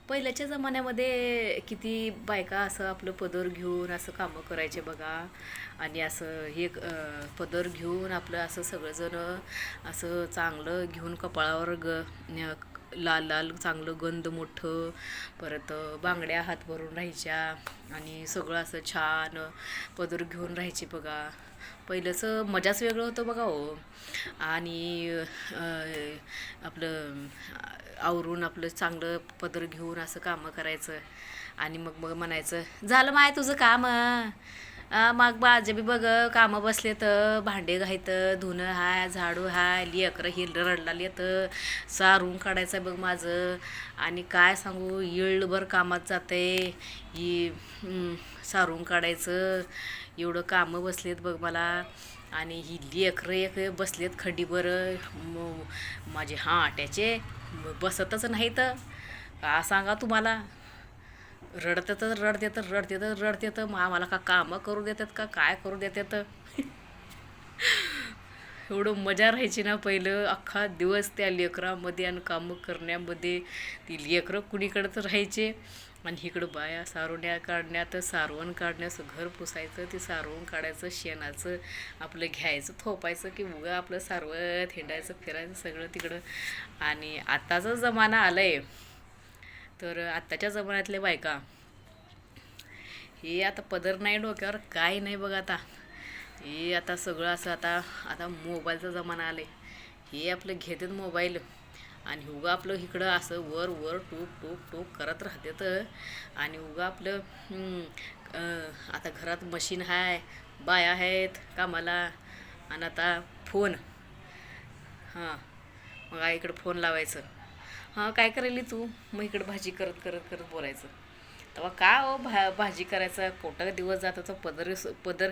पहिल्याच्या जमान्यामध्ये किती बायका असं आपलं पदर घेऊन असं कामं करायचे बघा. आणि असं हे पदर घेऊन आपलं असं सगळंजण असं चांगलं घेऊन कपाळावर लाल लाल चांगलं गंध मोठं, परत बांगड्या हात भरून राहायच्या आणि सगळं असं छान पदर घेऊन राहायचे बघा. पहिलंचं मजाच वेगळं होतं बघा हो. आणि आपलं आवरून आपलं चांगलं पदर घेऊन असं कामं करायचं. आणि मग मग म्हणायचं, झालं माय तुझं काम. मग माझे बी बघ कामं बसले तर भांडे घायतं, धुणं हाय, झाडू हाय, लेकरं हिल रडलाली येतं, सारून काढायचं बघ माझं. आणि काय सांगू, येळभर कामात जाते ही सारून काढायचं. एवढं कामं बसलेत बघ मला. आणि ही लेकरं एक बसलेत खंडीभर माझे हाट्याचे बसतच नाही तर का सांगा तुम्हाला. रडते तर रडते तर रडते तर रडते तर मग आम्हाला का कामं करू देतात का काय करू देतात. एवढं मजा राहायची ना पहिलं. अख्खा दिवस त्या लेकरामध्ये आणि कामं करण्यामध्ये ती लेकरं कुणीकडंच राहायचे. आणि इकडं बाया सारवण्या काढण्यात, सारवण काढण्याचं, घर पुसायचं, ते सारवून काढायचं, शेणाचं आपलं घ्यायचं थोपायचं की उगा आपलं सारवत हिंडायचं फिरायचं सगळं तिकडं. आणि आत्ताचा जमाना आला आहे तर आत्ताच्या जमान्यातल्या बायका हे आता पदर नाही डोक्यावर काय नाही बघ आता. हे आता सगळं असं आता आता मोबाईलचा जमाना आला आहे. हे आपलं घेतात मोबाईल आणि उगा आपलं इकडं असं वर वर टूक टूक टूक करत राहते तर. आणि उगा आपलं आता घरात मशीन आहे, बाया आहेत कामाला. आणि आता फोन. हां, मग इकडं फोन लावायचं. हां, काय करायली तू? मग इकडं भाजी करत करत करत बोलायचं. तेव्हा का हो भाजी करायचा पोटा दिवस जाताचा पदर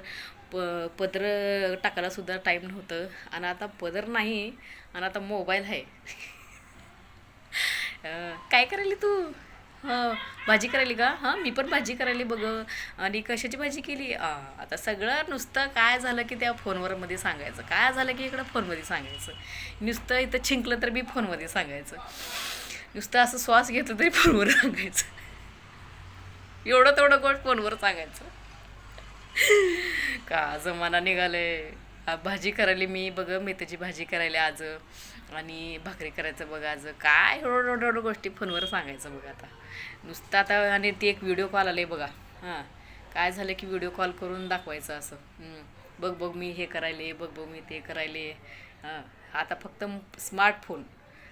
पदर टाकायला सुद्धा टाईम नव्हतं. आणि आता पदर नाही आणि आता मोबाईल आहे. काय करायली तू? हं, भाजी करायली का? हां, मी पण भाजी करायली बघ. आणि कशाची भाजी केली? आता सगळं नुसतं काय झालं की त्या फोनवर मध्ये सांगायचं, काय झालं की इकडं फोनमध्ये सांगायचं. नुसतं इथं छिंकलं तर बी फोनमध्ये सांगायचं, नुसतं असं श्वास घेतलं तरी फोनवर सांगायचं. एवढं तेवढं गोष्ट फोनवर सांगायचं. का जमाना निघाले. भाजी करायली मी बघ, मेथीची भाजी करायली आज. आणि भाकरी करायचं बघ आज. काय एवढं एवढं एवढं गोष्टी फोनवर सांगायचं बघ आता नुसतं आता. आणि ते एक व्हिडिओ कॉल आले बघा. हां, काय झालं की व्हिडिओ कॉल करून दाखवायचं असं. बघ बघ मी हे करायले, बघ बघ मी ते करायले. हां, आता फक्त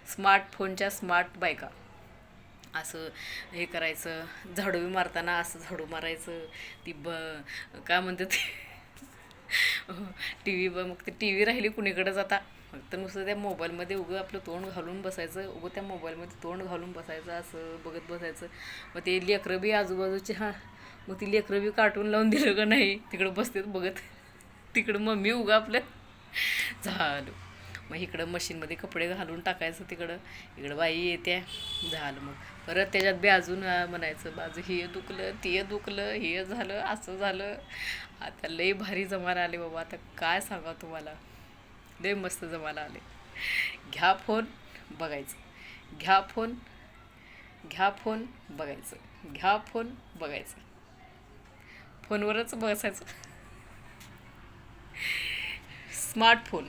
स्मार्टफोनच्या स्मार्ट बायका असं हे करायचं. झाडू मारताना असं झाडू मारायचं. ती काय म्हणते ते टी व्ही. मग ते टी व्ही राहिली कुणीकडंच आता. फक्त नुसतं त्या मोबाईलमध्ये उगं आपलं तोंड घालून बसायचं, उगं त्या मोबाईलमध्ये तोंड घालून बसायचं, असं बघत बसायचं. मग ते लेकरं बी आजूबाजूचे मग ती लेकरं बी कार्टून लावून दिलं का नाही तिकडं बसतात बघत. तिकडं मम्मी उगा आपलं झालं. मग इकडं मशीनमध्ये कपडे घालून टाकायचं तिकडं, इकडं बाई येते. झालं मग परत त्याच्यात बी अजून म्हणायचं, बाजू हे दुखलं ते दुखलं, हे झालं असं झालं. आता लई भारी जमाना आले बाबा. आता काय सांगा तुम्हाला, लई मस्त जमाना आले. घ्या फोन बघायचं, घ्या फोन, घ्या फोन बघायचं, घ्या फोन बघायचं, फोनवरच बसायचं. स्मार्टफोन.